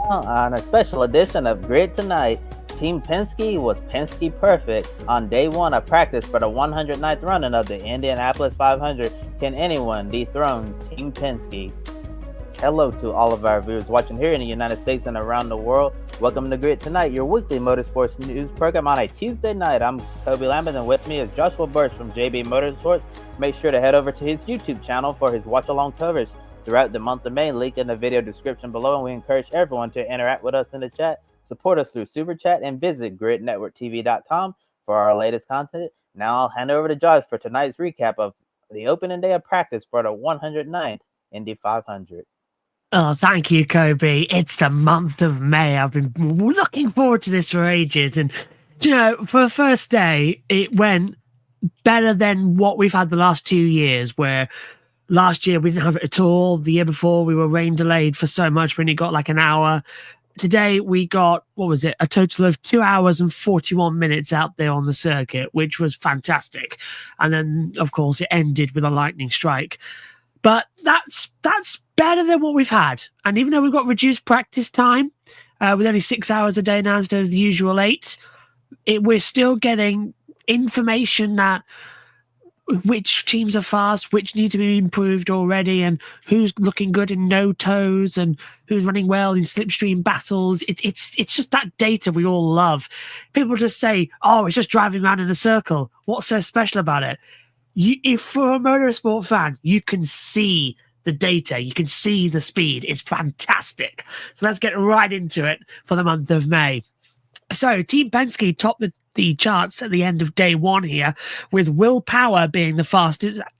On a special edition of Grid Tonight, Team Pinsky was Pinsky perfect on day one of practice for the 109th running of the Indianapolis 500. Can anyone dethrone Team Pinsky? Hello to all of our viewers watching here in the United States and around the world. Welcome to Grid Tonight, your weekly motorsports news program on a Tuesday night. I'm Kobe Lambert, and with me is Joshua Birch from JB Motorsports. Make sure to head over to his YouTube channel for his watch-along coverage throughout the month of May. Link in the video description below, and we encourage everyone to interact with us in the chat. Support us through Super Chat and visit gridnetworktv.com for our latest content. Now I'll hand over to Josh for tonight's recap of the opening day of practice for the 109th Indy 500. Oh, thank you, Kobe. It's the month of May. I've been looking forward to this for ages. And, you know, for the first day, it went better than what we've had the last 2 years, where last year we didn't have it at all. The year before we were rain delayed for so much we only got like an hour. Today we got, a total of 2 hours and 41 minutes out there on the circuit, which was fantastic. And then, of course, it ended with a lightning strike. But that's better than what we've had. And even though we've got reduced practice time, with only 6 hours a day now instead of the usual 8, we're still getting information that which teams are fast, which need to be improved already, and who's looking good in no toes, and who's running well in slipstream battles. It's just that data we all love. People just say, "Oh, it's just driving around in a circle. What's so special about it?" If for a motorsport fan, you can see the data, you can see the speed. It's fantastic. So let's get right into it for the month of May. So Team Penske topped the charts at the end of day one here, with Will Power being the fastest at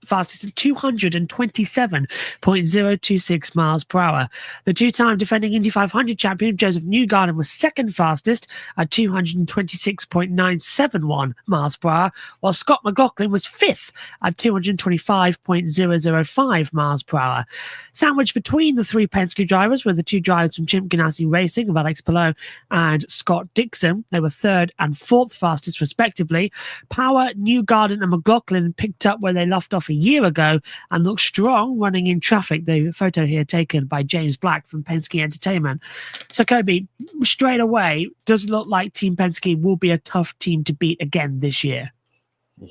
227.026 miles per hour. The two-time defending Indy 500 champion Joseph Newgarden was second fastest at 226.971 miles per hour, while Scott McLaughlin was fifth at 225.005 miles per hour. Sandwiched between the three Penske drivers were the two drivers from Chip Ganassi Racing of Alex Palou and Scott Dixon. They were third and fourth fastest respectively. Power, Newgarden and McLaughlin picked up where they left off a year ago and looked strong running in traffic. The photo here taken by James Black from Penske Entertainment. So Kobe, straight away, does it look like Team Penske will be a tough team to beat again this year?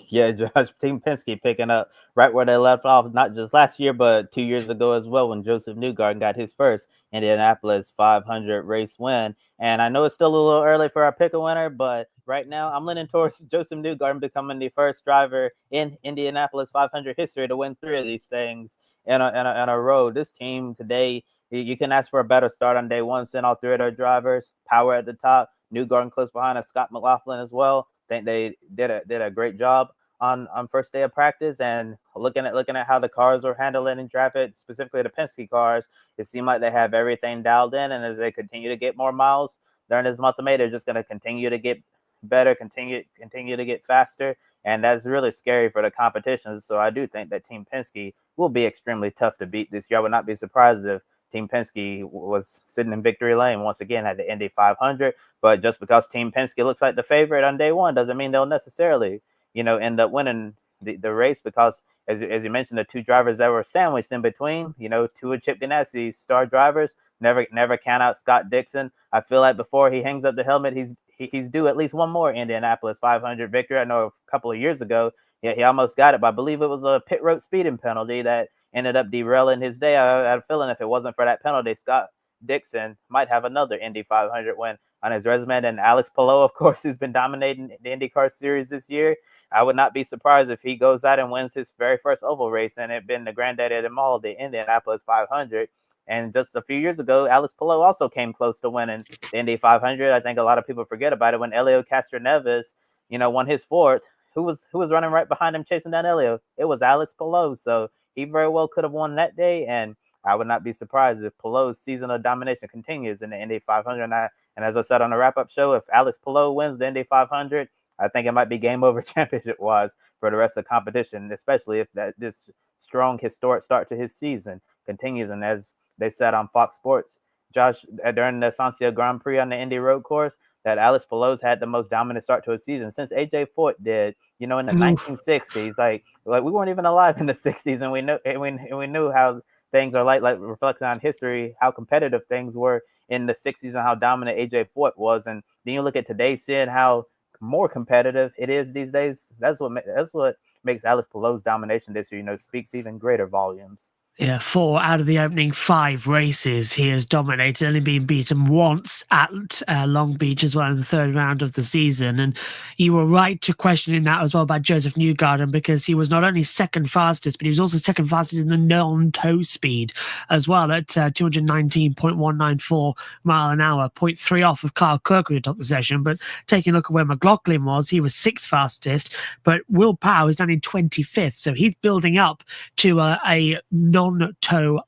Yeah, Josh, Team Pinsky picking up right where they left off, not just last year, but 2 years ago as well, when Joseph Newgarden got his first Indianapolis 500 race win. And I know it's still a little early for our pick a winner, but right now I'm leaning towards Joseph Newgarden becoming the first driver in Indianapolis 500 history to win 3 of these things in a row. This team today, you can ask for a better start on day one, send all 3 of their drivers. Power at the top, Newgarden close behind us, Scott McLaughlin as well. Think they did a great job on first day of practice. And looking at how the cars were handling in traffic, specifically the Penske cars, it seemed like they have everything dialed in. And as they continue to get more miles during this month of May, they're just going to continue to get better, continue to get faster, and that's really scary for the competition. So I do think that Team Penske will be extremely tough to beat this year. I would not be surprised if Team Penske was sitting in victory lane once again at the Indy 500. But just because Team Penske looks like the favorite on day one doesn't mean they'll necessarily, end up winning the race, because as you mentioned, the 2 drivers that were sandwiched in between, 2 of Chip Ganassi's star drivers, never count out Scott Dixon. I feel like before he hangs up the helmet, he's due at least one more Indianapolis 500 victory. I know a couple of years ago, he almost got it, but I believe it was a pit road speeding penalty that ended up derailing his day. I had a feeling if it wasn't for that penalty, Scott Dixon might have another Indy 500 win on his resume. And Alex Palou, of course, who's been dominating the IndyCar series this year, I would not be surprised if he goes out and wins his very first oval race, and it been the granddaddy of them all, the Indianapolis 500. And just a few years ago, Alex Palou also came close to winning the Indy 500. I think a lot of people forget about it when Helio Castroneves, won his fourth. Who was running right behind him chasing down Helio? It was Alex Palou. So he very well could have won that day, and I would not be surprised if Palou's season of domination continues in the Indy 500. And as I said on the wrap-up show, if Alex Palou wins the Indy 500, I think it might be game over championship-wise for the rest of the competition, especially if this strong, historic start to his season continues. And as they said on Fox Sports, Josh, during the Sancio Grand Prix on the Indy road course, that Alex Palou's had the most dominant start to a season since AJ Foyt did, in the 1960s. Like we weren't even alive in the 60s, and we knew how things are like reflecting on history, how competitive things were in the 60s and how dominant AJ Foyt was. And then you look at today, seeing how more competitive it is these days. That's what makes Alex Palou's domination this year, speaks even greater volumes. Yeah, 4 out of the opening 5 races he has dominated, only been beaten once at Long Beach as well in the 3rd round of the season. And you were right to questioning that as well about Joseph Newgarden, because he was not only 2nd fastest, but he was also 2nd fastest in the non-toe speed as well at 219.194 mile an hour, 0.3 off of Kyle Kirkwood who took the session. But taking a look at where McLaughlin was, he was 6th fastest, but Will Power is down in 25th. So he's building up to a non-toe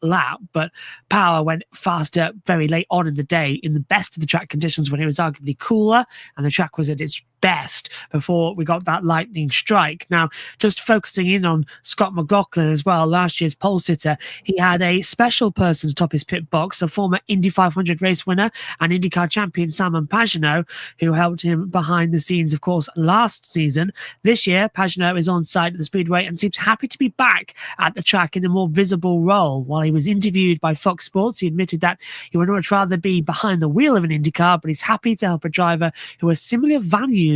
lap, but Power went faster very late on in the day in the best of the track conditions when it was arguably cooler and the track was at its best before we got that lightning strike. Now, just focusing in on Scott McLaughlin as well, last year's pole sitter, he had a special person to top his pit box, a former Indy 500 race winner and IndyCar champion Simon Pagino, who helped him behind the scenes, of course, last season. This year, Pagino is on site at the Speedway and seems happy to be back at the track in a more visible role. While he was interviewed by Fox Sports, he admitted that he would much rather be behind the wheel of an IndyCar, but he's happy to help a driver who has similar values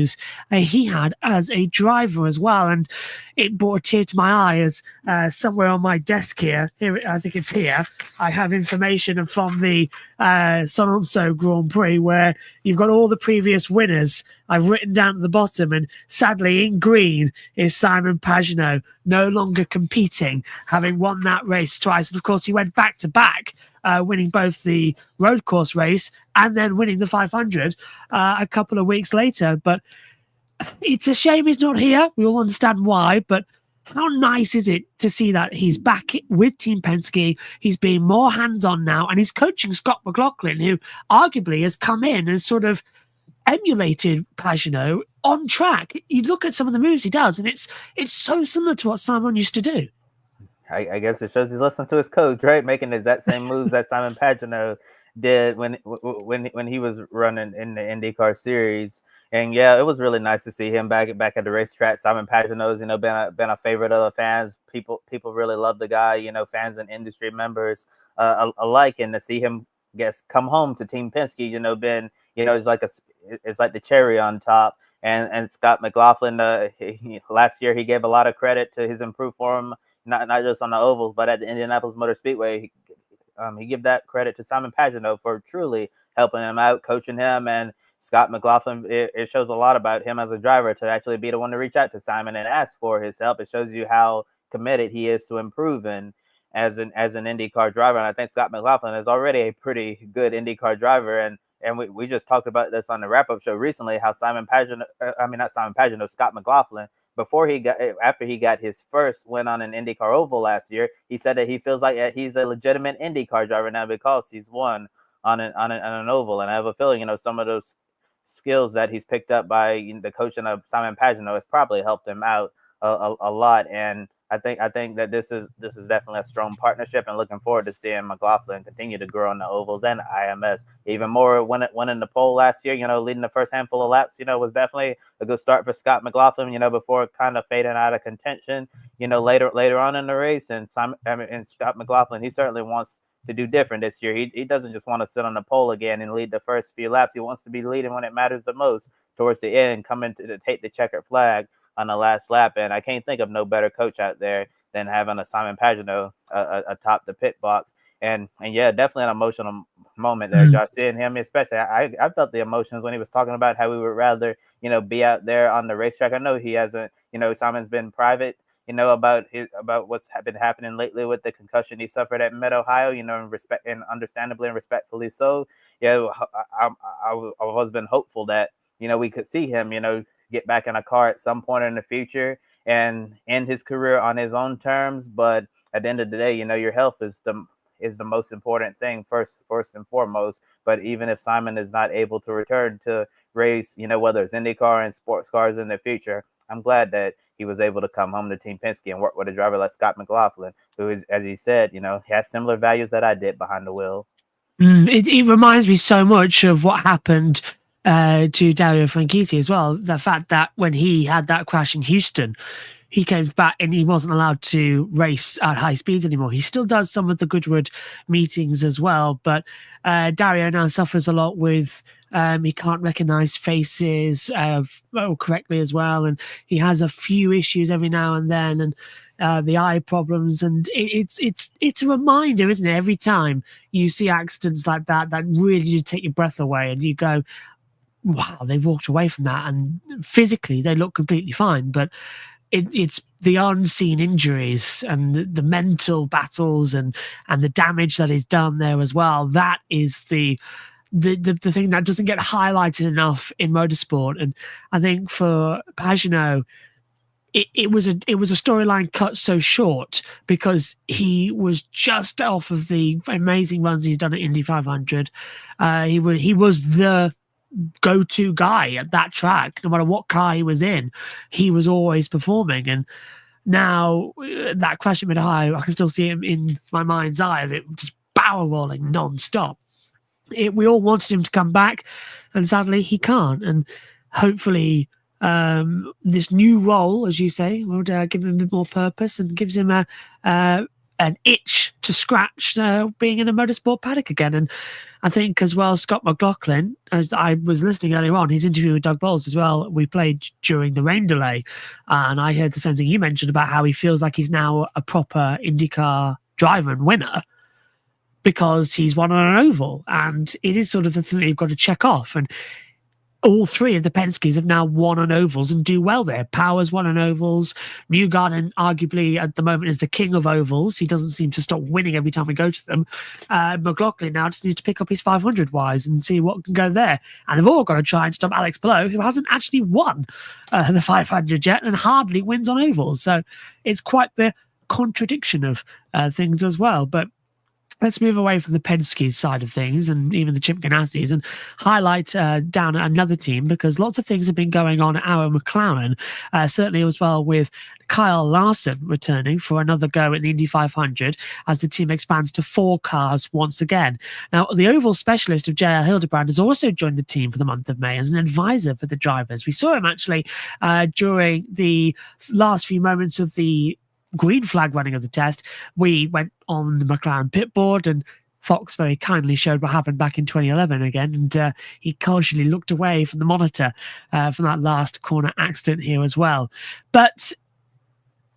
he had as a driver as well. And it brought a tear to my eye as somewhere on my desk here, I think it's here, I have information from the Sononso Grand Prix where you've got all the previous winners I've written down at the bottom, and sadly in green is Simon Pagino, no longer competing, having won that race twice. And of course he went back to back, winning both the road course race and then winning the 500 a couple of weeks later. But it's a shame he's not here. We all understand why, but how nice is it to see that he's back with Team Pinsky? He's being more hands-on now, and he's coaching Scott McLaughlin, who arguably has come in and sort of emulated Pagino on track. You look at some of the moves he does, and it's so similar to what Simon used to do. I guess it shows he's listening to his coach, right? Making the exact same moves that Simon Pagino did when he was running in the IndyCar series. And yeah, it was really nice to see him back at the racetrack. Simon Pagino's, been a favorite of the fans. People really love the guy, fans and industry members alike. And to see him come home to Team Pinsky, it's like the cherry on top. And Scott McLaughlin, last year he gave a lot of credit to his improved form, not just on the ovals, but at the Indianapolis Motor Speedway. He gave that credit to Simon Pagino for truly helping him out, coaching him. And Scott McLaughlin, it shows a lot about him as a driver to actually be the one to reach out to Simon and ask for his help. It shows you how committed he is to improving as an IndyCar driver. And I think Scott McLaughlin is already a pretty good IndyCar driver. And we just talked about this on the wrap-up show recently, how Scott McLaughlin, after he got his first win on an IndyCar oval last year, he said that he feels like he's a legitimate IndyCar driver now because he's won on an oval. And I have a feeling, some of those skills that he's picked up by the coaching of Simon Pagino has probably helped him out a lot. And I think that this is definitely a strong partnership, and looking forward to seeing McLaughlin continue to grow on the ovals and IMS even more. Winning the pole last year, leading the first handful of laps, was definitely a good start for Scott McLaughlin, before kind of fading out of contention, later on in the race. And Scott McLaughlin, he certainly wants to do different this year. He doesn't just want to sit on the pole again and lead the first few laps. He wants to be leading when it matters the most towards the end, coming to take the checkered flag on the last lap. And I can't think of no better coach out there than having a Simon Pagino atop the pit box. And yeah, definitely an emotional moment there, Josh, seeing him, especially. I felt the emotions when he was talking about how we would rather, be out there on the racetrack. I know he hasn't, Simon's been private, about what's been happening lately with the concussion he suffered at Mid Ohio, and understandably and respectfully so. Yeah, I've always been hopeful that, we could see him, get back in a car at some point in the future and end his career on his own terms. But at the end of the day, your health is the most important thing first and foremost. But even if Simon is not able to return to race, whether it's IndyCar and sports cars in the future, I'm glad that he was able to come home to Team Pinsky and work with a driver like Scott McLaughlin, who is, as he said, has similar values that I did behind the wheel. It reminds me so much of what happened to Dario Frankiti as well. The fact that when he had that crash in Houston, he came back and he wasn't allowed to race at high speeds anymore. He still does some of the Goodwood meetings as well, but Dario now suffers a lot with he can't recognize faces correctly as well, and he has a few issues every now and then, and the eye problems. And it's a reminder, isn't it? Every time you see accidents like that really do take your breath away, and you go, wow, they walked away from that, and physically they look completely fine, but it's the unseen injuries and the mental battles and the damage that is done there as well. That is the thing that doesn't get highlighted enough in motorsport. And I think for Pagino, it was a storyline cut so short because he was just off of the amazing runs he's done at Indy 500. He was the go-to guy at that track. No matter what car he was in, he was always performing. And now that crash at Mid-Ohio, I can still see him in my mind's eye of it just barrel rolling non-stop. We all wanted him to come back, and sadly he can't. And hopefully this new role, as you say, will give him a bit more purpose and gives him an itch to scratch being in a motorsport paddock again. And I think as well, Scott McLaughlin, as I was listening earlier on, his interview with Doug Bowles as well, we played during the rain delay, and I heard the same thing you mentioned about how he feels like he's now a proper IndyCar driver and winner because he's won on an oval, and it is sort of the thing that you've got to check off. And all three of the Penskes have now won on ovals and do well there. Powers won on ovals. Newgarden, arguably at the moment, is the king of ovals. He doesn't seem to stop winning every time we go to them. McLaughlin now just needs to pick up his 500 wise and see what can go there. And they've all got to try and stop Alex Palou, who hasn't actually won the 500 yet and hardly wins on ovals. So it's quite the contradiction of things as well. But let's move away from the Penske side of things and even the Chip Ganassi's and highlight down at another team, because lots of things have been going on at our McLaren, certainly as well with Kyle Larson returning for another go at the Indy 500 as the team expands to 4 cars once again. Now, the oval specialist of JR Hillbrand has also joined the team for the month of May as an advisor for the drivers. We saw him actually during the last few moments of the green flag running of the test. We went on the McLaren pit board, and Fox very kindly showed what happened back in 2011 again, and he casually looked away from the monitor from that last corner accident here as well. But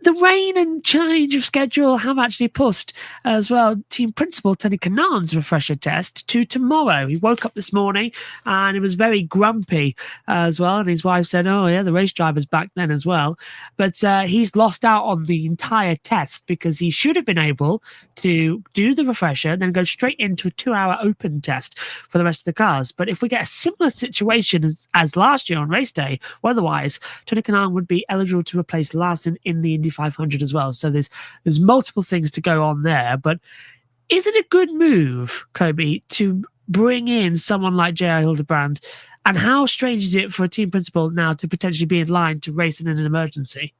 the rain and change of schedule have actually pushed as well team principal Tony Kanaan's refresher test to tomorrow. He woke up this morning and he was very grumpy as well, and his wife said, oh yeah, the race driver's back then as well. But he's lost out on the entire test because he should have been able to do the refresher, then go straight into a 2-hour open test for the rest of the cars. But if we get a similar situation as last year on race day, weather-wise, Tony Kanaan would be eligible to replace Larson in the Indy 500 as well. So there's multiple things to go on there. But is it a good move, Kobe, to bring in someone like J.R. Hildebrand? And how strange is it for a team principal now to potentially be in line to race in an emergency?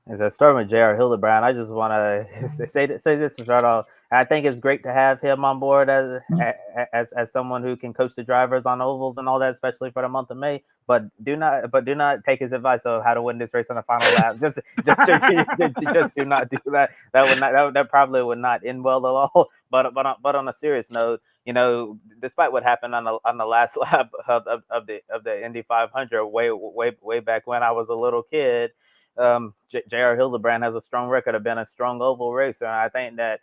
As I start with J.R. Hildebrand, I just want to say this right off. I think it's great to have him on board as someone who can coach the drivers on ovals and all that, especially for the month of May. But do not take his advice of how to win this race on the final lap. Just do not do that. That probably would not end well at all. But on a serious note, you know, despite what happened on the last lap of the Indy 500 way back when I was a little kid. J.R. Hildebrand has a strong record of being a strong oval racer, and I think that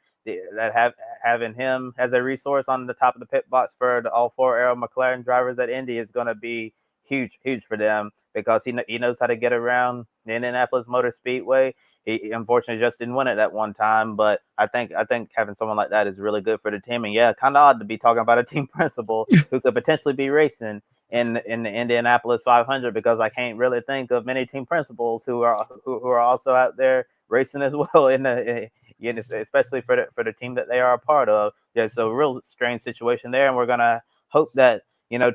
having him as a resource on the top of the pit box for all 4 Aero McLaren drivers at Indy is going to be huge for them, because he knows how to get around the Indianapolis Motor Speedway. He unfortunately just didn't win it that one time, but I think having someone like that is really good for the team. And yeah, kind of odd to be talking about a team principal who could potentially be racing in the Indianapolis 500, because I can't really think of many team principals who are also out there racing as well especially for the team that they are a part of. Yeah, so real strange situation there, and we're gonna hope that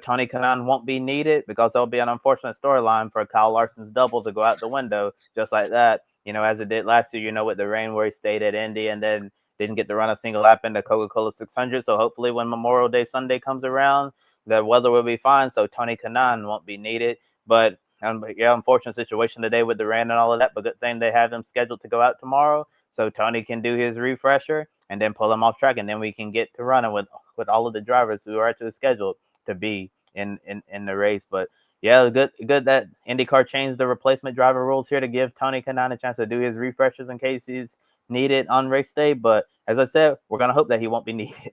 Tony Kanaan won't be needed, because there'll be an unfortunate storyline for Kyle Larson's double to go out the window just like that. As it did last year. With the rain where he stayed at Indy and then didn't get to run a single lap in the Coca-Cola 600. So hopefully when Memorial Day Sunday comes around, the weather will be fine, so Tony Kanaan won't be needed. But Yeah, unfortunate situation today with the rain and all of that, but good thing they have him scheduled to go out tomorrow, so Tony can do his refresher and then pull him off track, and then we can get to running with all of the drivers who are actually scheduled to be in the race. But yeah, good that IndyCar changed the replacement driver rules here to give Tony Kanaan a chance to do his refreshers in case he's needed on race day. But as I said, we're gonna hope that he won't be needed.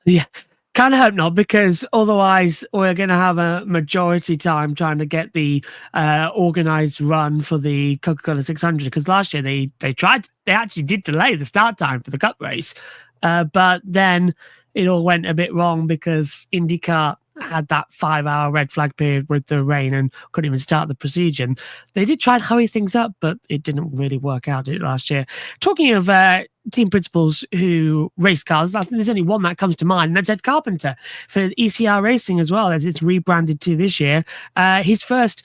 Yeah. Kind of hope not, because otherwise we're going to have a majority time trying to get the organized run for the Coca-Cola 600. Because last year they actually did delay the start time for the Cup race, but then it all went a bit wrong because IndyCar had that 5-hour red flag period with the rain and couldn't even start the procedure. And they did try and hurry things up, but it didn't really work out last year. Talking of team principals who race cars, I think there's only one that comes to mind, and that's Ed Carpenter for ECR Racing as well, as it's rebranded to this year. His first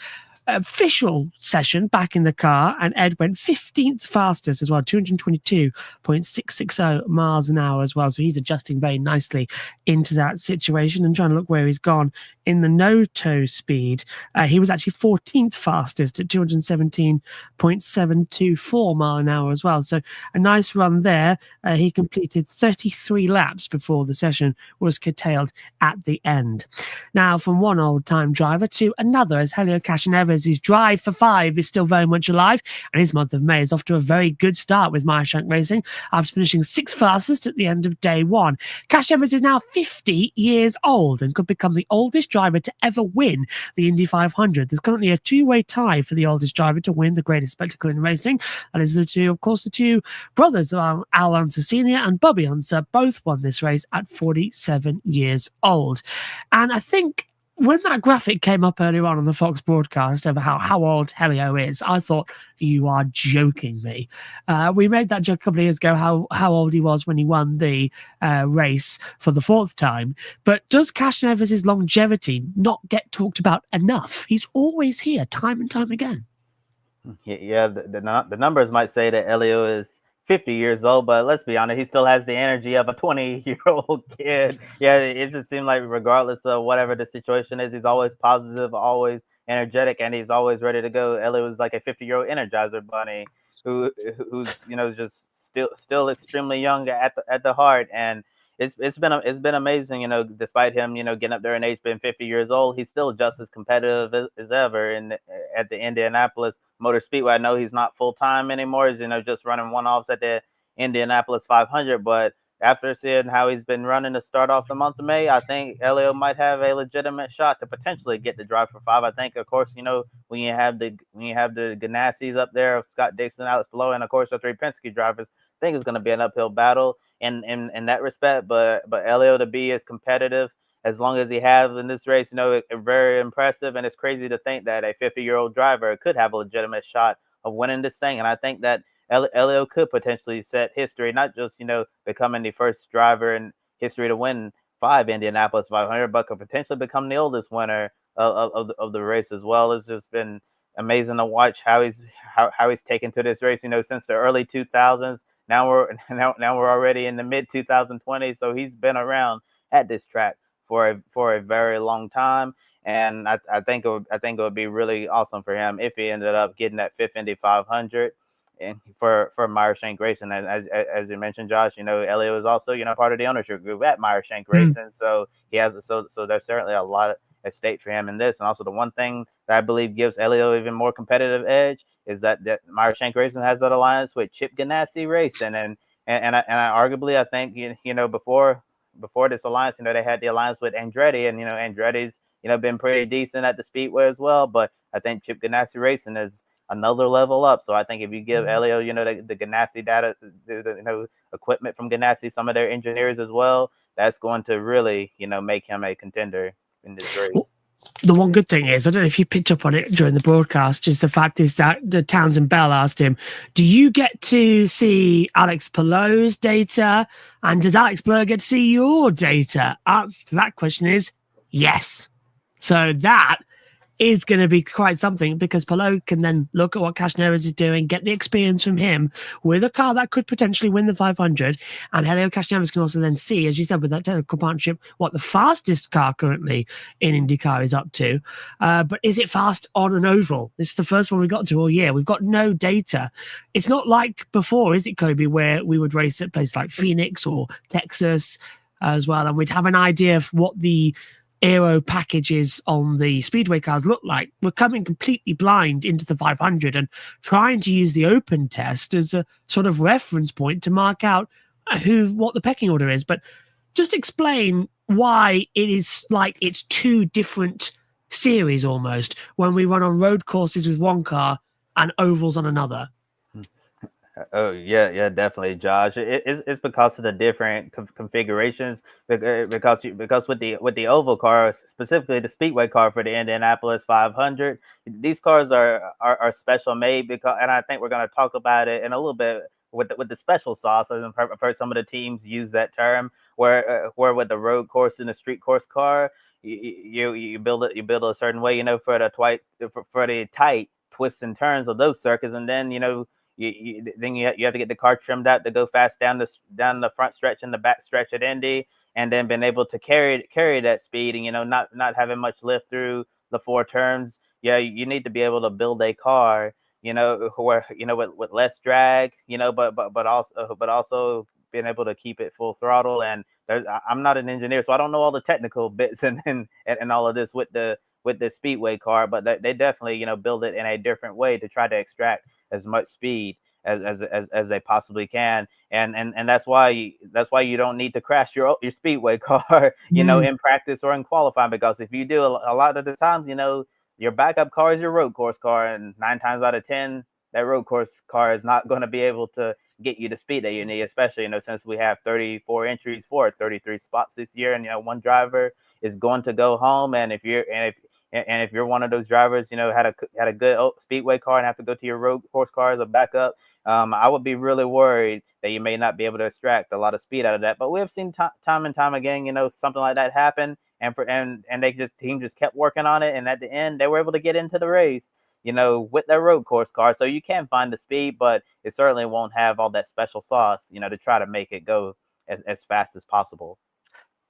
official session back in the car, and Ed went 15th fastest as well, 222.660 miles an hour as well. So he's adjusting very nicely into that situation and trying to look where he's gone in the no-toe speed. He was actually 14th fastest at 217.724 mile an hour as well. So a nice run there. He completed 33 laps before the session was curtailed at the end. Now, from one old-time driver to another, as Helio Cashinevas, his drive for 5 is still very much alive, and his month of May is off to a very good start with Meyershank Racing after finishing 6th fastest at the end of day 1. Cashinevas is now 50 years old and could become the oldest driver to ever win the Indy 500. There's currently a two-way tie for the oldest driver to win the greatest spectacle in racing. That is the two brothers, Al Unser Sr. and Bobby Unser, both won this race at 47 years old. And I think when that graphic came up earlier on the Fox broadcast of how old Helio is, I thought, you are joking me. We made that joke a couple of years ago, how old he was when he won the race for the 4th time. But does Cashinevas' longevity not get talked about enough? He's always here, time and time again. Yeah, the numbers might say that Helio is 50 years old, but let's be honest, he still has the energy of a 20-year-old kid. Yeah, it just seems like regardless of whatever the situation is, he's always positive, always energetic, and he's always ready to go. Helio is like a 50-year-old Energizer bunny who's just still extremely young at the heart, and it's been amazing. Despite him getting up there in age, being 50 years old, he's still just as competitive as ever at the Indianapolis Motor Speedway. I know he's not full time anymore. He's just running one-offs at the Indianapolis 500, but after seeing how he's been running to start off the month of May, I think Helio might have a legitimate shot to potentially get the drive for 5. I think, of course, when you have the Ganassis up there, Scott Dixon, Alex Palou, and of course the 3 Pinsky drivers, I think it's going to be an uphill battle in that respect. But Helio to be as competitive as long as he has in this race, very impressive. And it's crazy to think that a 50-year-old driver could have a legitimate shot of winning this thing. And I think that Helio could potentially set history, not just, becoming the first driver in history to win 5 Indianapolis 500, but could potentially become the oldest winner of the race as well. It's just been amazing to watch how he's taken to this race, since the early 2000s. Now we're already in the mid 2020s, so he's been around at this track for a very long time, and I think it would be really awesome for him if he ended up getting that 5th Indy 500, and for Meyershank Racing. And as you mentioned, Josh, Helio is also part of the ownership group at Meyershank Racing, so he has so there's certainly a lot at stake for him in this. And also the one thing that I believe gives Helio even more competitive edge is that Meyershank Racing has that alliance with Chip Ganassi Racing, and I arguably I think before this alliance, they had the alliance with Andretti, and Andretti's been pretty decent at the Speedway as well, but I think Chip Ganassi Racing is another level up. So I think if you give Helio the Ganassi data, the equipment from Ganassi, some of their engineers as well, that's going to really make him a contender in this race. The one good thing is, I don't know if you picked up on it during the broadcast, is the fact is that Townsend Bell asked him, do you get to see Alex Palou's data, and does Alex Palou get to see your data? Answer to that question is yes. So that is going to be quite something, because Palou can then look at what Castaneras is doing, get the experience from him with a car that could potentially win the 500. And Helio Castaneras can also then see, as you said, with that technical partnership, what the fastest car currently in IndyCar is up to. But is it fast on an oval? This is the first one we got to all year. We've got no data. It's not like before, is it, Kobe, where we would race at places like Phoenix or Texas as well, and we'd have an idea of what the aero packages on the speedway cars look like. We're coming completely blind into the 500 and trying to use the open test as a sort of reference point to mark out what the pecking order is. But just explain why it is like it's two different series almost when we run on road courses with one car and ovals on another. Oh yeah, definitely, Josh. It's because of the different configurations. Because with the oval cars, specifically the speedway car for the Indianapolis 500, these cars are special made, because, and I think we're going to talk about it in a little bit with the special sauce. I've heard some of the teams use that term, where with the road course and the street course car, you build it a certain way, for the tight twists and turns of those circuits, and then you have to get the car trimmed out to go fast down the front stretch and the back stretch at Indy, and then been able to carry that speed, and not having much lift through the four turns. Yeah, you need to be able to build a car, where with less drag, but also being able to keep it full throttle. And I'm not an engineer, so I don't know all the technical bits and all of this with the speedway car, but they definitely build it in a different way to try to extract as much speed as they possibly can, and that's why you don't need to crash your speedway car, in practice or in qualifying, because if you do, a lot of the times, your backup car is your road course car, and 9 times out of 10, that road course car is not going to be able to get you the speed that you need, especially since we have 34 entries for 33 spots this year, and one driver is going to go home, and if you're one of those drivers, had a good speedway car and have to go to your road course car as a backup, I would be really worried that you may not be able to extract a lot of speed out of that. But we have seen time and time again, something like that happen, and team just kept working on it, and at the end they were able to get into the race, with their road course car. So you can find the speed, but it certainly won't have all that special sauce, to try to make it go as fast as possible.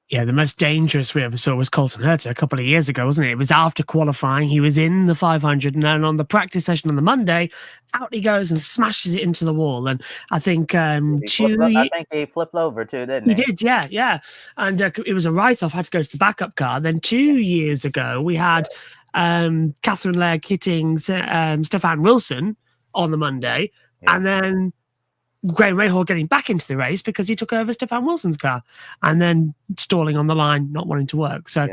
Yeah, the most dangerous we ever saw was Colton Herta a couple of years ago, wasn't it? It was after qualifying. He was in the 500, and then on the practice session on the Monday, out he goes and smashes it into the wall. And I think I think he flipped over too, didn't he? He did, yeah. And it was a write-off. Had to go to the backup car. Then 2 years ago, we had Catherine Legg hitting Stefan Wilson on the Monday, and then Graham Rahal getting back into the race because he took over Stefan Wilson's car, and then stalling on the line, not wanting to work. So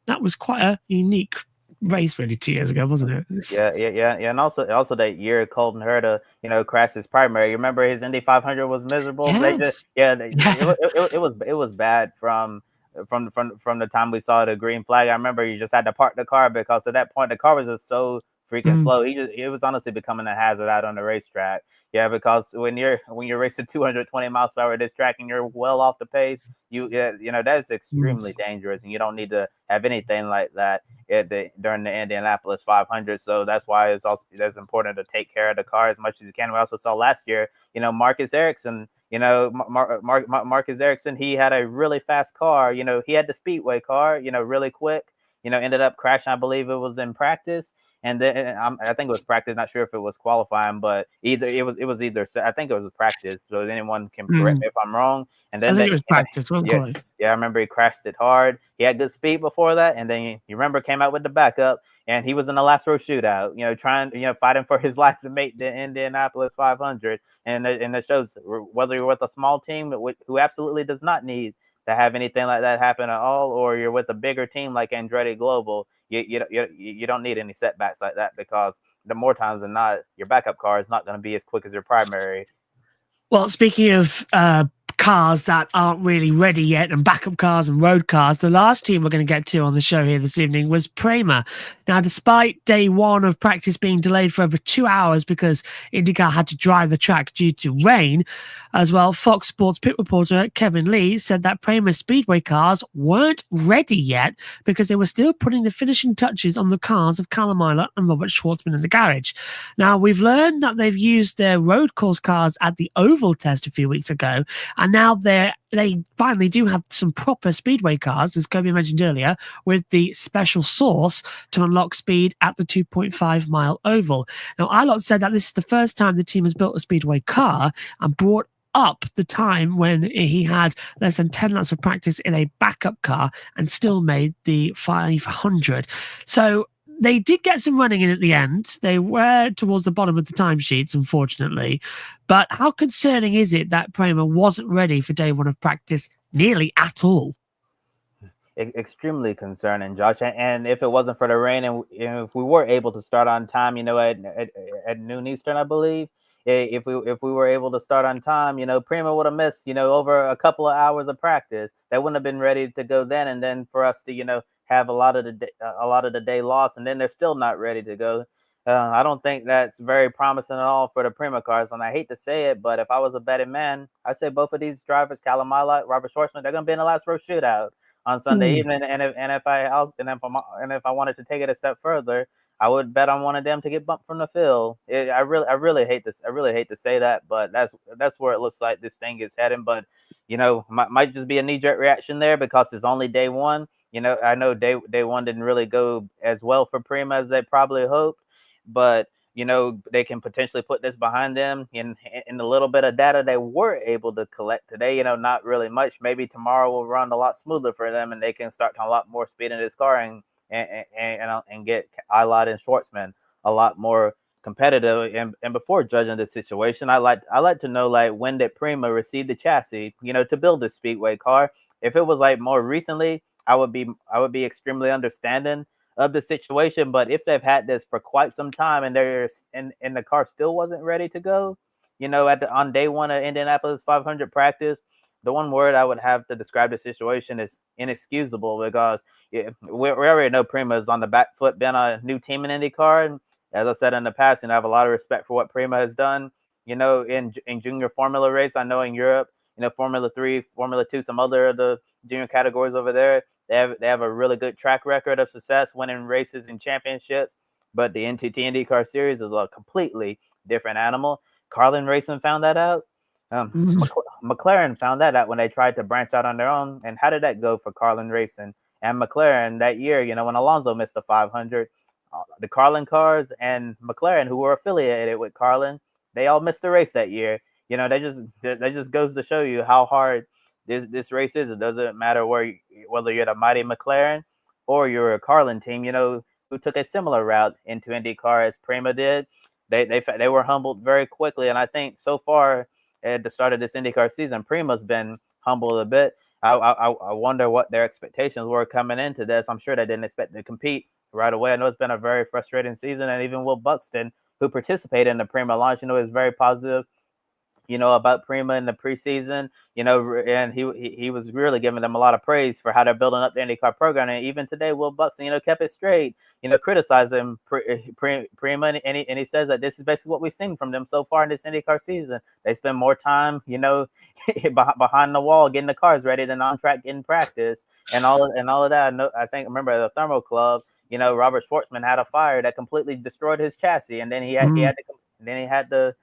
that was quite a unique race, really, 2 years ago, wasn't it? Yeah. And also that year, Colton Herta, crashed his primary. You remember his Indy 500 was miserable. Yes. It was bad from the time we saw the green flag. I remember you just had to park the car, because at that point the car was just so freaking slow. It was honestly becoming a hazard out on the racetrack. Yeah, because when you're racing 220 miles per hour at this track and you're well off the pace, that's extremely dangerous, and you don't need to have anything like that during the Indianapolis 500. So that's why it's important to take care of the car as much as you can. We also saw last year, Marcus Ericsson. Marcus Ericsson, he had a really fast car. He had the speedway car. Really quick. Ended up crashing. I believe it was in practice. And then I think it was practice. Not sure if it was qualifying, but either it was either. I think it was practice. So anyone can correct me if I'm wrong. And then I think it was practice. I remember he crashed it hard. He had good speed before that, and then you remember came out with the backup, and he was in the last row shootout. Trying fighting for his life to make the Indianapolis 500, and it shows whether you're with a small team who absolutely does not need to have anything like that happen at all, or you're with a bigger team like Andretti Global, you don't need any setbacks like that, because the more times than not, your backup car is not going to be as quick as your primary. Well, speaking of cars that aren't really ready yet, and backup cars and road cars. The last team we're going to get to on the show here this evening was Prema. Now, despite day one of practice being delayed for over 2 hours because IndyCar had to dry the track due to rain, as well, Fox Sports pit reporter Kevin Lee said that Prema Speedway cars weren't ready yet because they were still putting the finishing touches on the cars of Callum Ilott and Robert Schwartzman in the garage. Now, we've learned that they've used their road course cars at the oval test a few weeks ago, and now they finally do have some proper speedway cars, as Kobe mentioned earlier, with the special sauce to unlock speed at the 2.5-mile oval. Now, Ilott said that this is the first time the team has built a speedway car and brought up the time when he had less than 10 laps of practice in a backup car and still made the 500. So they did get some running in at the end. They were towards the bottom of the timesheets, unfortunately. But how concerning is it that Prema wasn't ready for day one of practice nearly at all? Extremely concerning, Josh. And if it wasn't for the rain, and if we were able to start on time, at noon Eastern, I believe, if we were able to start on time, Prima would have missed, over a couple of hours of practice. They wouldn't have been ready to go then, and then for us to, have a lot of the day lost, and then they're still not ready to go. I don't think that's very promising at all for the Prima cars. And I hate to say it, but if I was a betting man, I'd say both of these drivers, Callum Ilott, Robert Schwartzman, they're going to be in the last row shootout on Sunday evening. And if I wanted to take it a step further, I would bet on one of them to get bumped from the field. I really hate this. I really hate to say that, but that's where it looks like this thing is heading. But might just be a knee-jerk reaction there because it's only day one. I know day one didn't really go as well for Prima as they probably hoped, but they can potentially put this behind them in the little bit of data they were able to collect today. Not really much. Maybe tomorrow will run a lot smoother for them, and they can start to a lot more speed in this car and get Ilott and Schwartzman a lot more competitive. And before judging this situation, I like to know, like, when did Prima receive the chassis, to build this speedway car. If it was like more recently, I would be extremely understanding of the situation. But if they've had this for quite some time and the car still wasn't ready to go, on day one of Indianapolis 500 practice, the one word I would have to describe the situation is inexcusable, because we already know Prima is on the back foot, been a new team in IndyCar. And as I said in the past, I have a lot of respect for what Prima has done, in junior Formula race. I know in Europe, Formula 3, Formula 2, some other of the junior categories over there, they have a really good track record of success, winning races and championships. But the NTT IndyCar Series is a completely different animal. Carlin Racing found that out. McLaren found that out when they tried to branch out on their own. And how did that go for Carlin Racing and McLaren that year? When Alonso missed the 500, the Carlin cars and McLaren, who were affiliated with Carlin, they all missed the race that year. That just goes to show you how hard this race is. It doesn't matter whether you're the mighty McLaren or you're a Carlin team, who took a similar route into IndyCar as Prima did. They were humbled very quickly, and I think so far at the start of this IndyCar season, Prima's been humbled a bit. I wonder what their expectations were coming into this. I'm sure they didn't expect to compete right away. I know it's been a very frustrating season, and even Will Buxton, who participated in the Prima launch, is very positive, about Prima in the preseason, and he was really giving them a lot of praise for how they're building up the IndyCar program. And even today, Will Buxton, kept it straight, criticizing Prima, and he says that this is basically what we've seen from them so far in this IndyCar season. They spend more time, behind the wall getting the cars ready than on track getting practice and all of that. Remember at the Thermo Club, Robert Schwartzman had a fire that completely destroyed his chassis, and then he had to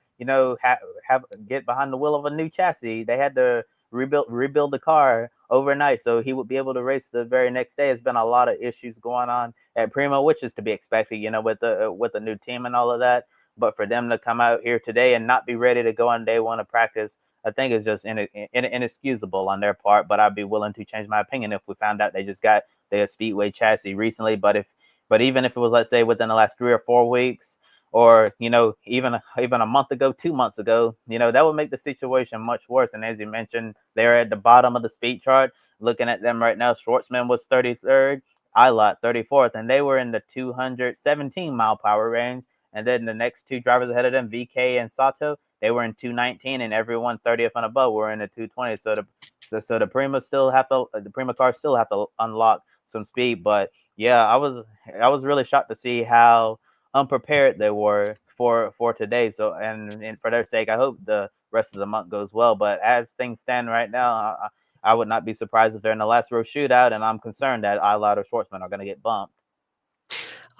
have get behind the wheel of a new chassis. They had to rebuild the car overnight so he would be able to race the very next day. There's been a lot of issues going on at Prima, which is to be expected, with the new team and all of that. But for them to come out here today and not be ready to go on day one of practice, I think it's just inexcusable on their part. But I'd be willing to change my opinion if we found out they just got their Speedway chassis recently. But even if it was, let's say, within the last 3 or 4 weeks, or even a month ago, 2 months ago, that would make the situation much worse. And as you mentioned, they're at the bottom of the speed chart. Looking at them right now, Schwartzman was 33rd, Ilott 34th, and they were in the 217 mile per hour range. And then the next two drivers ahead of them, VK and Sato, they were in 219, and everyone 30th and above were in the 220. So the Prima cars still have to unlock some speed. But yeah, I was really shocked to see how unprepared they were for today. So and for their sake, I hope the rest of the month goes well. But as things stand right now, I would not be surprised if they're in the last row shootout, and I'm concerned that Eilat or Schwartzman are going to get bumped.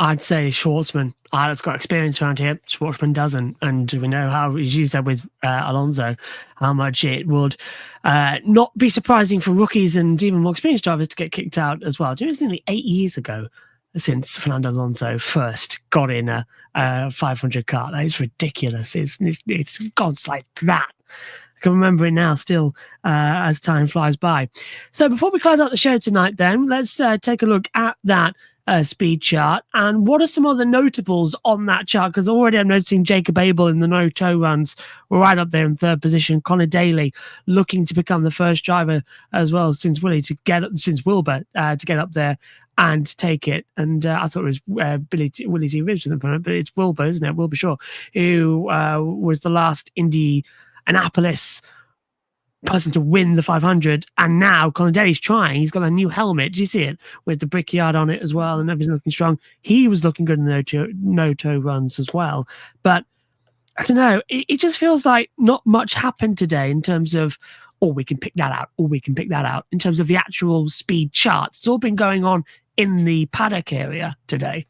I'd say Schwartzman. Eilat's got experience around here. Schwartzman doesn't. And we know how, as you said with Alonso, how much it would not be surprising for rookies and even more experienced drivers to get kicked out as well. It was nearly 8 years ago since Fernando Alonso first got in a 500 car. That is ridiculous. It's gods like that. I can remember it now still as time flies by. So before we close out the show tonight, then, let's take a look at that speed chart. And what are some other notables on that chart? Because already I'm noticing Jacob Abel in the no-toe runs were right up there in third position. Connor Daly looking to become the first driver as well since Wilbur to get up there and take it. And I thought it was Willie T. Ribbs in front of it, but it's Wilbur, isn't it? Wilbur Shaw, who was the last Indianapolis person to win the 500, and now Connor Daly's trying. He's got a new helmet. Do you see it with the Brickyard on it as well, and everything looking strong? He was looking good in the no-toe runs as well. But I don't know. It just feels like not much happened today in terms of, we can pick that out, we can pick that out. In terms of the actual speed charts, it's all been going on in the paddock area today.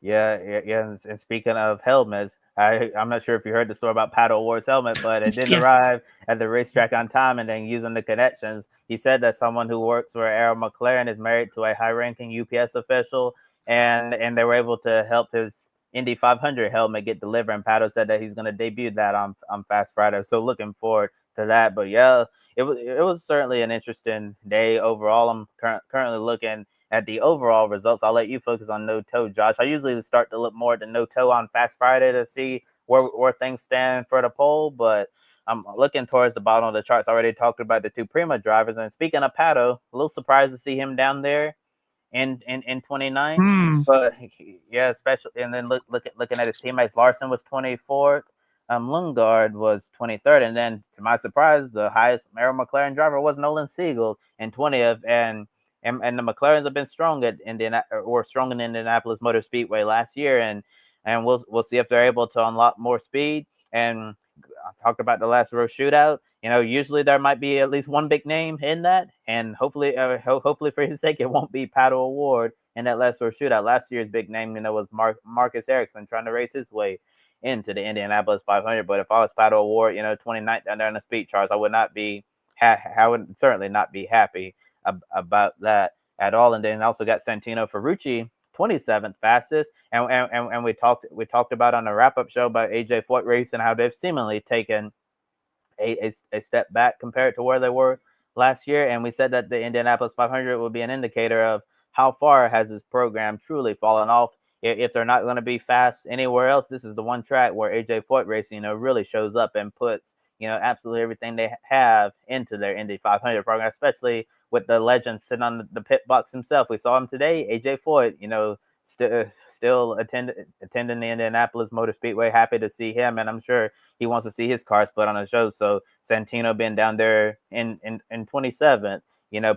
Yeah. And speaking of helmets, I'm not sure if you heard the story about Pato O'Ward's helmet, but it didn't arrive at the racetrack on time. And then using the connections, he said that someone who works for Arrow McLaren is married to a high-ranking UPS official, and they were able to help his Indy 500 helmet get delivered. And Pato said that he's going to debut that on Fast Friday. So looking forward to that. But yeah, it was certainly an interesting day overall. I'm currently looking at the overall results. I'll let you focus on no-toe, Josh. I usually start to look more at the no-toe on Fast Friday to see where things stand for the poll, but I'm looking towards the bottom of the charts. I already talked about the two Prima drivers, and speaking of Pato, a little surprised to see him down there in 29. But yeah, especially, and then looking at his teammates, Larson was 24th, Lundgaard was 23rd, and then to my surprise, the highest Arrow McLaren driver was Nolan Siegel in 20th, and the McLarens have been strong at strong in Indianapolis Motor Speedway last year, and we'll see if they're able to unlock more speed. And I talked about the last row shootout. Usually there might be at least one big name in that, and hopefully for his sake, it won't be Pato O'Ward in that last row shootout. Last year's big name, was Marcus Ericsson trying to race his way into the Indianapolis 500. But if I was Pato O'Ward, 29th down there in the speed charts, I would certainly not be happy about that at all. And then also got Santino Ferrucci 27th fastest, and we talked about on the wrap-up show about AJ Foyt racing, how they've seemingly taken a step back compared to where they were last year, and we said that the Indianapolis 500 would be an indicator of how far has this program truly fallen off. If they're not going to be fast anywhere else, this is the one track where AJ Foyt racing really shows up and puts absolutely everything they have into their Indy 500 program, especially with the legend sitting on the pit box himself. We saw him today, AJ Foyt, still attending the Indianapolis Motor Speedway. Happy to see him, and I'm sure he wants to see his cars put on a show. So Santino being down there in 27th,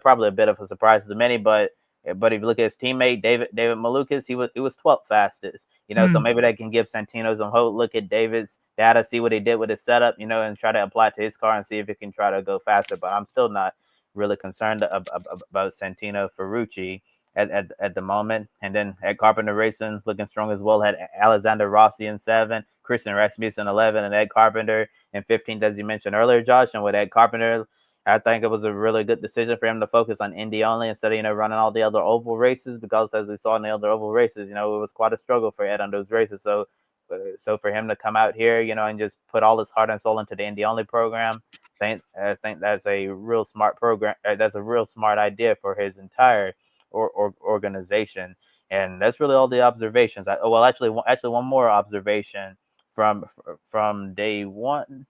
probably a bit of a surprise to many, but if you look at his teammate David Malukas, he was 12th fastest. So maybe they can give Santino some hope. Look at David's data, see what he did with his setup, and try to apply it to his car and see if it can try to go faster. But I'm still not really concerned about Santino Ferrucci at the moment. And then at Carpenter Racing, looking strong as well, had Alexander Rossi in 7, Christian Rasmussen 11, and Ed Carpenter in 15th, as you mentioned earlier, Josh. And with Ed Carpenter, I think it was a really good decision for him to focus on Indy only instead of running all the other oval races, because as we saw in the other oval races, it was quite a struggle for Ed on those races. So for him to come out here, and just put all his heart and soul into the Indy only program, I think that's a real smart program. That's a real smart idea for his entire organization. And that's really all the observations. Actually, one more observation from day one.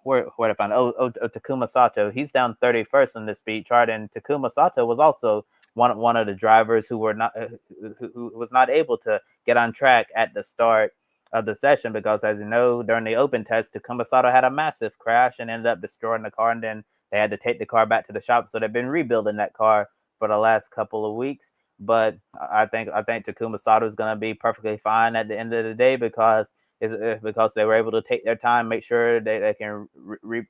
Where to find Takuma Sato. He's down 31st in the speed chart, and Takuma Sato was also one of the drivers who was not able to get on track at the start of the session because, as you know, during the open test, Takuma Sato had a massive crash and ended up destroying the car, and then they had to take the car back to the shop. So they've been rebuilding that car for the last couple of weeks. But I think Takuma Sato is going to be perfectly fine at the end of the day because they were able to take their time, make sure they can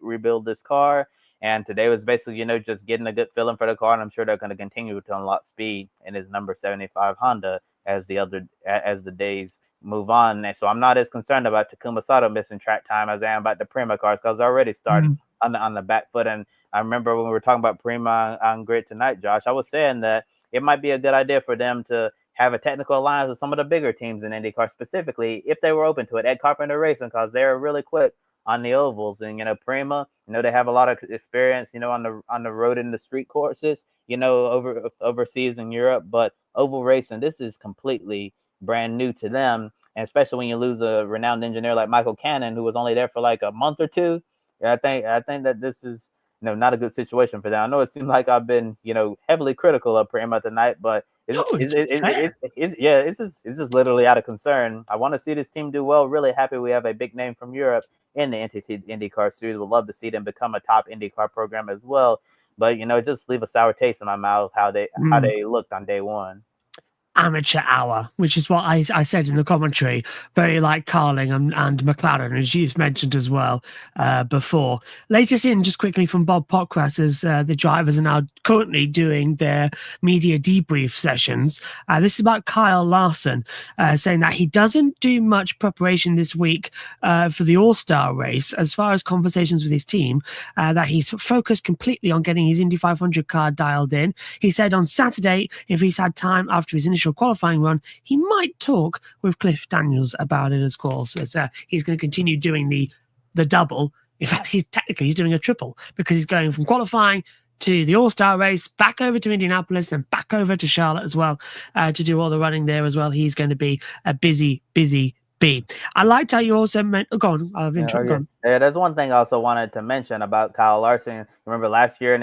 rebuild this car. And today was basically, just getting a good feeling for the car, and I'm sure they're going to continue to unlock speed in his number 75 Honda as the days move on. And so I'm not as concerned about Takuma Sato missing track time as I am about the Prima cars because they're already starting on the back foot. And I remember when we were talking about Prima on Grid tonight, Josh, I was saying that it might be a good idea for them to have a technical alliance with some of the bigger teams in IndyCar, specifically if they were open to it at Carpenter Racing, because they're really quick on the ovals. And Prima, they have a lot of experience, on the road and the street courses, overseas in Europe. But oval racing, this is completely brand new to them, and especially when you lose a renowned engineer like Michael Cannon, who was only there for like a month or two. I think that this is not a good situation for them. I know it seems like I've been heavily critical of Prima tonight, but it's just literally out of concern. I want to see this team do well. Really happy we have a big name from Europe in the IndyCar series. Would love to see them become a top IndyCar program as well. But just leave a sour taste in my mouth how they looked on day one. Amateur hour, which is what I said in the commentary, very like Carling and McLaren, as you've mentioned as well before. Latest in, just quickly from Bob Pockrass, as the drivers are now currently doing their media debrief sessions. This is about Kyle Larson, saying that he doesn't do much preparation this week for the All-Star race as far as conversations with his team, that he's focused completely on getting his Indy 500 car dialed in. He said on Saturday, if he's had time after his initial qualifying run, he might talk with Cliff Daniels about it, of course, as he's going to continue doing the double. In fact, he's doing a triple because he's going from qualifying to the All-Star race, back over to Indianapolis, and back over to Charlotte as well to do all the running there as well. He's going to be a busy bee. I liked how you also meant. Go on. Go on. Yeah, there's one thing I also wanted to mention about Kyle Larson. Remember last year in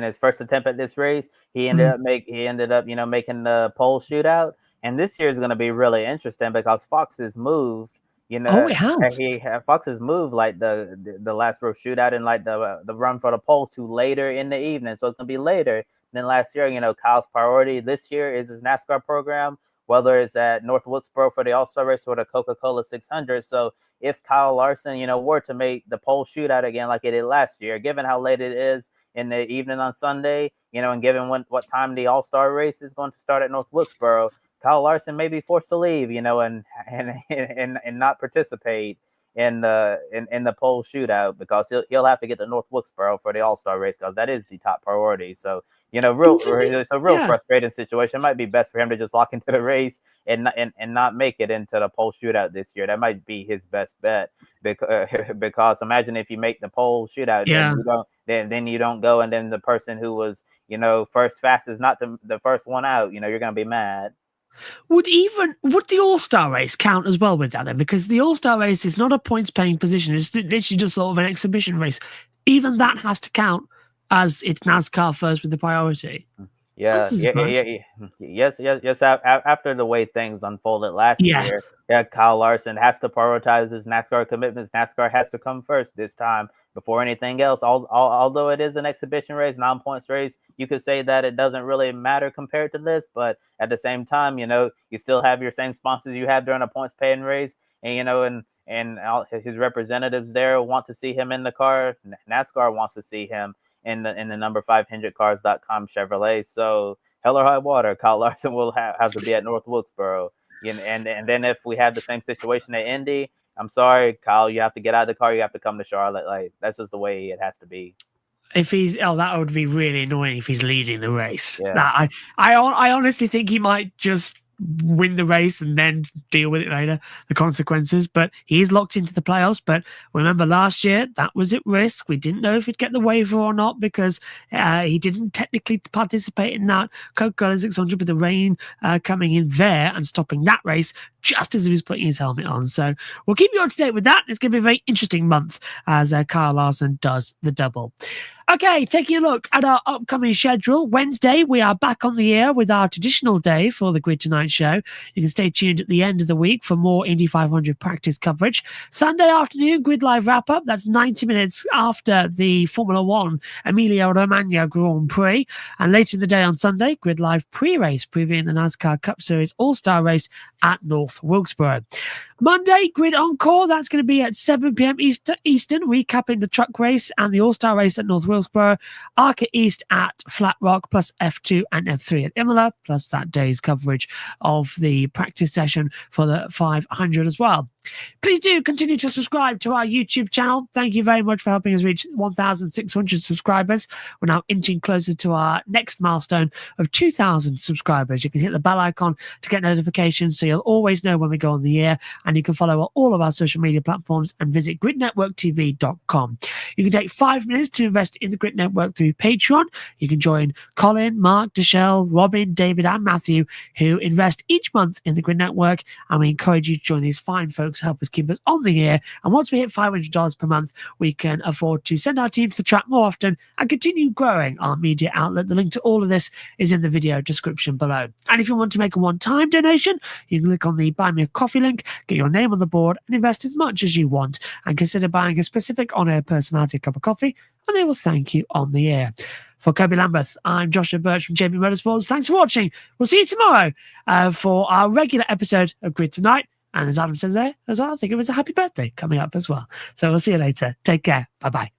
his first attempt at this race, he ended up making the pole shootout. And this year is going to be really interesting because Fox has moved. It has. Fox has moved like the last row shootout and like the run for the pole to later in the evening. So it's going to be later than last year. Kyle's priority this year is his NASCAR program, whether it's at North Wilkesboro for the All-Star race or the Coca-Cola 600. So if Kyle Larson, were to make the pole shootout again like it did last year, given how late it is in the evening on Sunday, and given what time the All-Star race is going to start at North Wilkesboro, Kyle Larson may be forced to leave, and not participate in the pole shootout because he'll have to get to North Wilkesboro for the All-Star race because that is the top priority. So it's a real frustrating situation. It might be best for him to just lock into the race and not make it into the pole shootout this year. That might be his best bet because imagine if you make the pole shootout, then you don't go, and then the person who was first fastest, not the first one out, you're gonna be mad. Would the All-Star race count as well with that then? Because the All-Star race is not a points-paying position. It's literally just sort of an exhibition race. Even that has to count as it's NASCAR first with the priority. Yes. After the way things unfolded last year, Kyle Larson has to prioritize his NASCAR commitments. NASCAR has to come first this time before anything else. Although it is an exhibition race, non-points race, you could say that it doesn't really matter compared to this. But at the same time, you still have your same sponsors you have during a points-paying race, and and all his representatives there want to see him in the car. NASCAR wants to see him in the number 500cars.com Chevrolet. So hell or high water, Kyle Larson will have to be at North Wilkesboro. And then if we have the same situation at Indy, I'm sorry, Kyle, you have to get out of the car. You have to come to Charlotte. Like, that's just the way it has to be. If that would be really annoying if he's leading the race. Yeah. I honestly think he might just win the race and then deal with it later, the consequences. But he is locked into the playoffs. But remember last year, that was at risk. We didn't know if he'd get the waiver or not because he didn't technically participate in that Coca-Cola 600 with the rain coming in there and stopping that race just as he was putting his helmet on. So we'll keep you up to date with that. It's going to be a very interesting month as Kyle Larson does the double. Okay, taking a look at our upcoming schedule. Wednesday, we are back on the air with our traditional day for the Grid Tonight show. You can stay tuned at the end of the week for more Indy 500 practice coverage. Sunday afternoon, Grid Live wrap-up. That's 90 minutes after the Formula One Emilia-Romagna Grand Prix. And later in the day on Sunday, Grid Live pre-race, previewing the NASCAR Cup Series All-Star race at North Wilkesboro. Monday, Grid Encore. That's going to be at 7 p.m. Eastern, recapping the truck race and the All-Star race at North Wilkesboro, Arca East at Flat Rock, plus F2 and F3 at Imola, plus that day's coverage of the practice session for the 500 as well. Please do continue to subscribe to our YouTube channel. Thank you very much for helping us reach 1,600 subscribers. We're now inching closer to our next milestone of 2,000 subscribers. You can hit the bell icon to get notifications so you'll always know when we go on the air, and you can follow all of our social media platforms and visit gridnetworktv.com. You can take 5 minutes to invest in the Grid Network through Patreon. You can join Colin, Mark, Deshelle, Robin, David, and Matthew, who invest each month in the Grid Network, and we encourage you to join these fine folks to help us keep us on the air. And once we hit $500 per month, we can afford to send our team to the track more often and continue growing our media outlet. The link to all of this is in the video description below. And if you want to make a one-time donation, you can click on the Buy Me a Coffee link, get your name on the board, and invest as much as you want, and consider buying a specific on-air personality a cup of coffee, and they will thank you on the air. For Kobe Lambeth, I'm Joshua Birch from JB Motorsports. Thanks for watching. We'll see you tomorrow for our regular episode of Grid Tonight. And as Adam says there as well, I think it was a happy birthday coming up as well. So we'll see you later. Take care. Bye-bye.